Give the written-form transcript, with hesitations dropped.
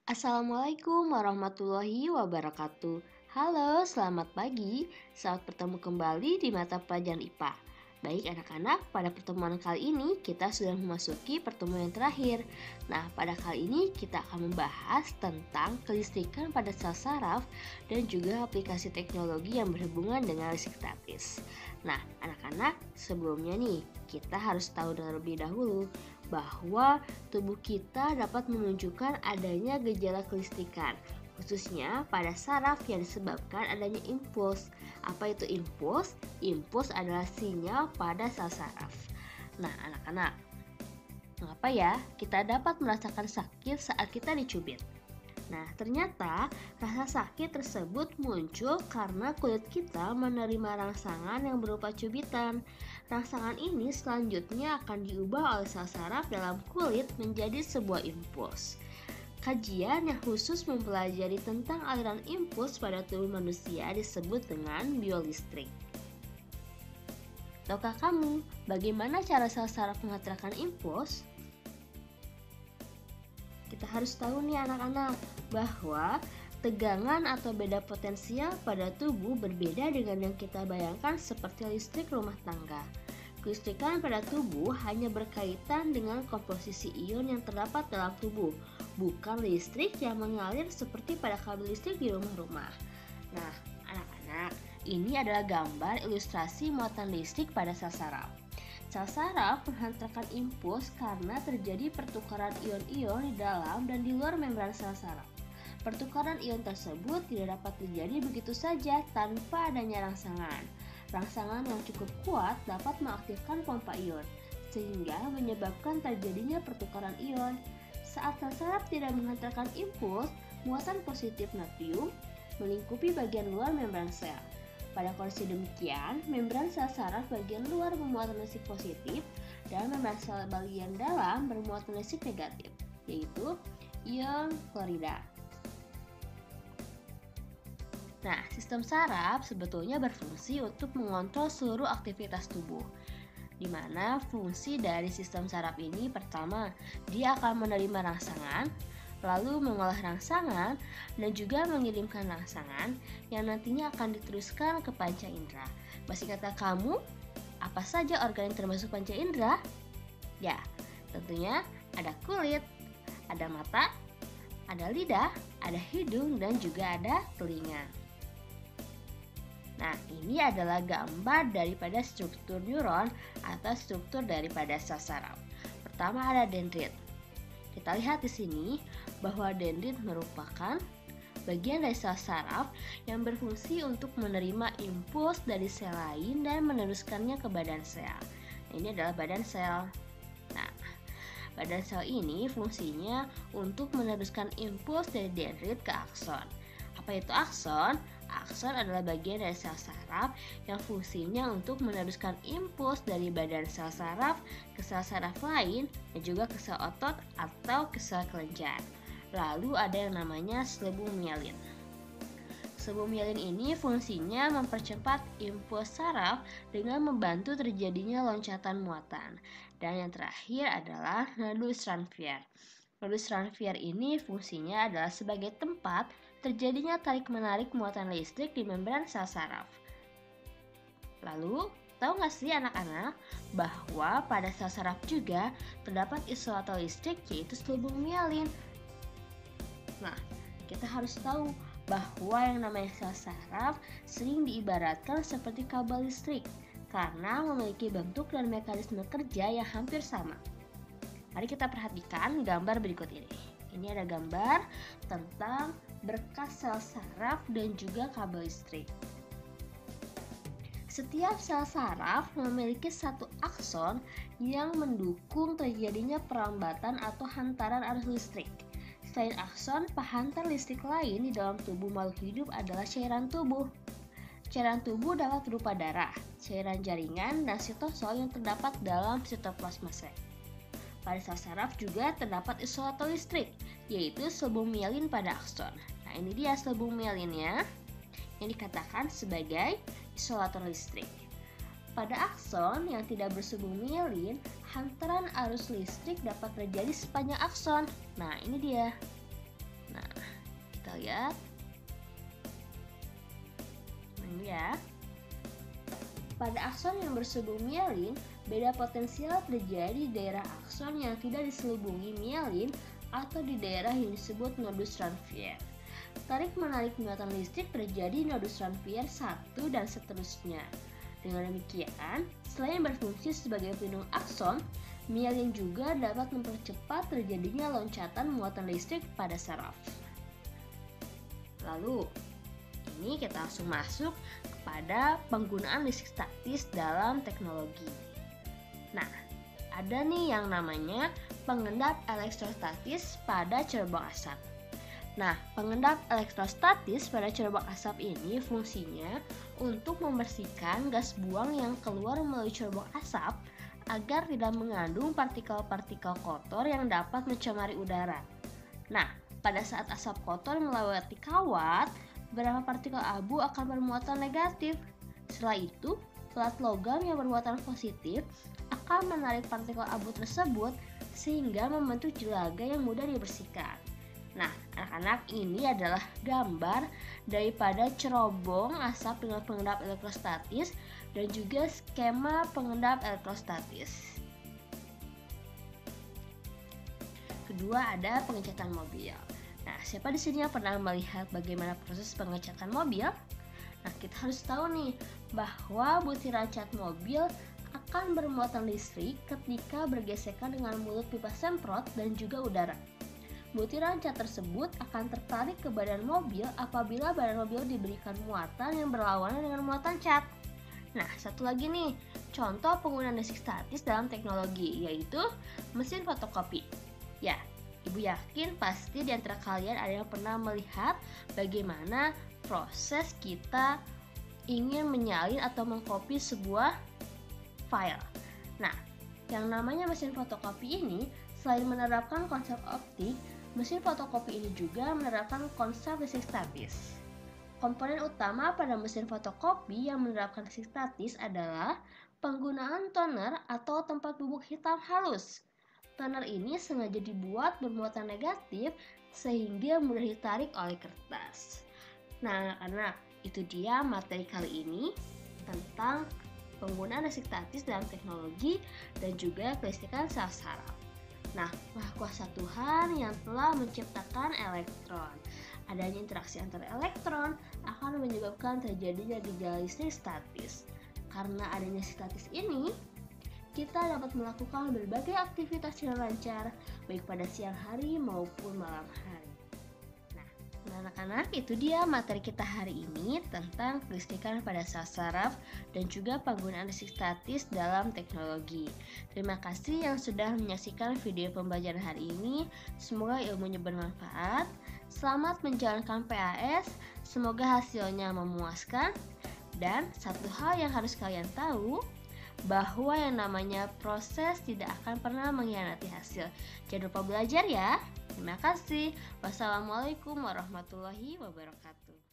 Assalamualaikum warahmatullahi wabarakatuh. Halo, selamat pagi. Selamat bertemu kembali di mata pelajaran IPA. Baik anak-anak, pada pertemuan kali ini kita sudah memasuki pertemuan yang terakhir. Nah, pada kali ini kita akan membahas tentang kelistrikan pada sel saraf dan juga aplikasi teknologi yang berhubungan dengan listrik statis. Nah, anak-anak, sebelumnya nih, kita harus tahu terlebih dahulu bahwa tubuh kita dapat menunjukkan adanya gejala kelistrikan, khususnya pada saraf yang disebabkan adanya impuls. Apa itu impuls? Impuls adalah sinyal pada sel saraf. Nah, anak-anak, mengapa ya kita dapat merasakan sakit saat kita dicubit? Nah, ternyata rasa sakit tersebut muncul karena kulit kita menerima rangsangan yang berupa cubitan. Rangsangan ini selanjutnya akan diubah oleh sel saraf dalam kulit menjadi sebuah impuls. Kajian yang khusus mempelajari tentang aliran impuls pada tubuh manusia disebut dengan biolistrik. Tahukah kamu bagaimana cara sel saraf menghantarkan impuls? Kita harus tahu nih anak-anak bahwa tegangan atau beda potensial pada tubuh berbeda dengan yang kita bayangkan seperti listrik rumah tangga. Kelistrikan pada tubuh hanya berkaitan dengan komposisi ion yang terdapat dalam tubuh, bukan listrik yang mengalir seperti pada kabel listrik di rumah-rumah. Nah, anak-anak, ini adalah gambar ilustrasi muatan listrik pada sel saraf. Sel saraf menghantarkan impuls karena terjadi pertukaran ion-ion di dalam dan di luar membran sel saraf. Pertukaran ion tersebut tidak dapat terjadi begitu saja tanpa adanya rangsangan. Rangsangan yang cukup kuat dapat mengaktifkan pompa ion, sehingga menyebabkan terjadinya pertukaran ion. Saat sel saraf tidak menghantarkan impuls, muatan positif natrium melingkupi bagian luar membran sel. Pada kondisi demikian, membran sel saraf bagian luar bermuatan listrik positif dan membran sel bagian dalam bermuatan listrik negatif, yaitu ion klorida. Nah, sistem saraf sebetulnya berfungsi untuk mengontrol seluruh aktivitas tubuh, di mana fungsi dari sistem saraf ini pertama, dia akan menerima rangsangan, lalu mengolah rangsangan, dan juga mengirimkan rangsangan yang nantinya akan diteruskan ke panca indera. Masih kata kamu, apa saja organ yang termasuk panca indera? Ya, tentunya ada kulit, ada mata, ada lidah, ada hidung, dan juga ada telinga. Nah, ini adalah gambar daripada struktur neuron atau struktur daripada sel saraf. Pertama ada dendrit. Kita lihat di sini bahwa dendrit merupakan bagian dari sel saraf yang berfungsi untuk menerima impuls dari sel lain dan meneruskannya ke badan sel. Ini adalah badan sel. Nah, badan sel ini fungsinya untuk meneruskan impuls dari dendrit ke akson. Apa itu akson? Akson adalah bagian dari sel saraf yang fungsinya untuk meneruskan impuls dari badan sel saraf ke sel saraf lain dan juga ke sel otot atau ke sel kelenjar. Lalu ada yang namanya selebung mielin. Selebung mielin ini fungsinya mempercepat impuls saraf dengan membantu terjadinya loncatan muatan. Dan yang terakhir adalah nodus Ranvier. Nodus Ranvier ini fungsinya adalah sebagai tempat terjadinya tarik-menarik muatan listrik di membran sel saraf. Lalu, tahu nggak sih anak-anak bahwa pada sel saraf juga terdapat isolator listrik yaitu selubung mielin. Nah, kita harus tahu bahwa yang namanya sel saraf sering diibaratkan seperti kabel listrik karena memiliki bentuk dan mekanisme kerja yang hampir sama. Mari kita perhatikan gambar berikut ini. Ini ada gambar tentang berkas sel saraf dan juga kabel listrik. Setiap sel saraf memiliki satu akson yang mendukung terjadinya perlambatan atau hantaran arus listrik. Selain akson, penghantar listrik lain di dalam tubuh makhluk hidup adalah cairan tubuh. Cairan tubuh dapat berupa darah, cairan jaringan, dan sitosol yang terdapat dalam sitoplasma sel. Pada sel saraf juga terdapat isolator listrik, yaitu selubung mielin pada akson. Nah, ini dia selubung mielinnya yang dikatakan sebagai isolator listrik. Pada akson yang tidak berselubung mielin, hantaran arus listrik dapat terjadi sepanjang akson. Nah, ini dia. Nah, kita lihat. Ini ya. Pada akson yang berselubung mielin, beda potensial terjadi di daerah akson yang tidak diselubungi mielin atau di daerah yang disebut nodus Ranvier. Tarik-menarik muatan listrik terjadi di nodus Ranvier 1 dan seterusnya. Dengan demikian, selain berfungsi sebagai pelindung akson, mielin juga dapat mempercepat terjadinya loncatan muatan listrik pada saraf. Lalu, ini kita langsung masuk kepada penggunaan listrik statis dalam teknologi. Nah, ada nih yang namanya pengendap elektrostatis pada cerobong asap. Nah, pengendap elektrostatis pada cerobong asap ini fungsinya untuk membersihkan gas buang yang keluar melalui cerobong asap agar tidak mengandung partikel-partikel kotor yang dapat mencemari udara. Nah, pada saat asap kotor melewati kawat, beberapa partikel abu akan bermuatan negatif. Setelah itu, plat logam yang bermuatan positif akan menarik partikel abu tersebut sehingga membentuk jelaga yang mudah dibersihkan. Nah, anak-anak, ini adalah gambar daripada cerobong asap dengan pengendap elektrostatis dan juga skema pengendap elektrostatis. Kedua, ada pengecatan mobil. Nah, siapa di sini yang pernah melihat bagaimana proses pengecatan mobil? Nah, kita harus tahu nih bahwa butiran cat mobil akan bermuatan listrik ketika bergesekan dengan mulut pipa semprot dan juga udara. Butiran cat tersebut akan tertarik ke badan mobil apabila badan mobil diberikan muatan yang berlawanan dengan muatan cat. Nah, satu lagi nih, contoh penggunaan listrik statis dalam teknologi, yaitu mesin fotokopi. Ya, Ibu yakin pasti di antara kalian ada yang pernah melihat bagaimana proses kita ingin menyalin atau mengcopy sebuah file. Nah, yang namanya mesin fotokopi ini selain menerapkan konsep optik, mesin fotokopi ini juga menerapkan konsep listrik statis. Komponen utama pada mesin fotokopi yang menerapkan listrik statis adalah penggunaan toner atau tempat bubuk hitam halus. Toner ini sengaja dibuat bermuatan negatif sehingga mudah ditarik oleh kertas. Nah, anak-anak, itu dia materi kali ini tentang penggunaan listrik statis dalam teknologi dan juga kelistrikan sel-saraf. Nah, Maha Kuasa Tuhan yang telah menciptakan elektron. Adanya interaksi antara elektron akan menyebabkan terjadinya gejala listrik statis. Karena adanya listrik statis ini, kita dapat melakukan berbagai aktivitas dengan lancar, baik pada siang hari maupun malam hari. Nah, anak-anak, itu dia materi kita hari ini tentang kelistrikan pada sel saraf dan juga penggunaan listrik statis dalam teknologi. Terima kasih yang sudah menyaksikan video pembelajaran hari ini. Semoga ilmunya bermanfaat. Selamat menjalankan PAS. Semoga hasilnya memuaskan. Dan satu hal yang harus kalian tahu, bahwa yang namanya proses tidak akan pernah mengkhianati hasil. Jangan lupa belajar ya. Terima kasih. Wassalamualaikum warahmatullahi wabarakatuh.